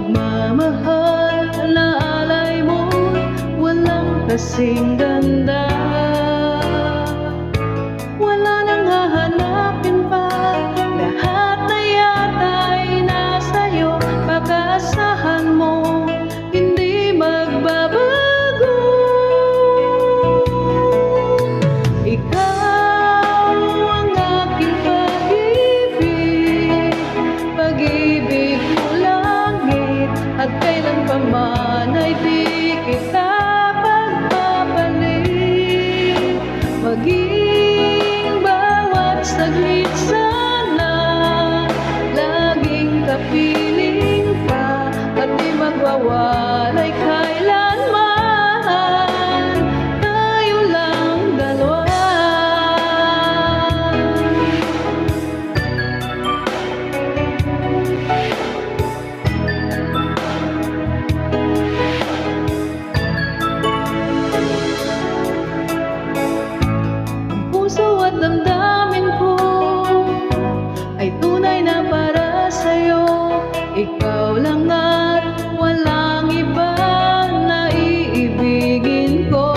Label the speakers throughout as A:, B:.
A: pagmamahal na alay mo, walang kasing ganda. Wala nang hahanapin pa, lahat na yata'y nasa'yo. Pag-aasahan mo, hindi magbabago. Ikaw ang aking pag-ibig, pag-ibig mo langit, at kailan pa man ay di kita pagpapalit. Maging bawat saglit sana, laging kapiling ka, at di magwawalay kailanman, tayo lang dalawa. Puso at damdamin ko ay tunay na para sa'yo. Ikaw lang at walang iba na iibigin ko.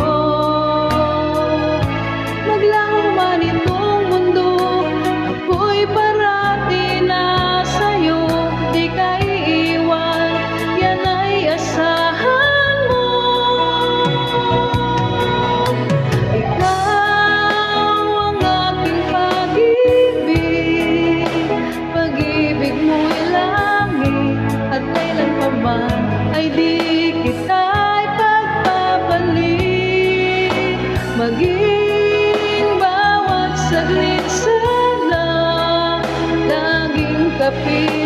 A: Maglaho man itong mundo, ako'y parati na sa'yo. Di ka iiwan, yan ay asahan mo. Ay di kita'y pagpapalit. Maging bawat saglit sana, laging kapiling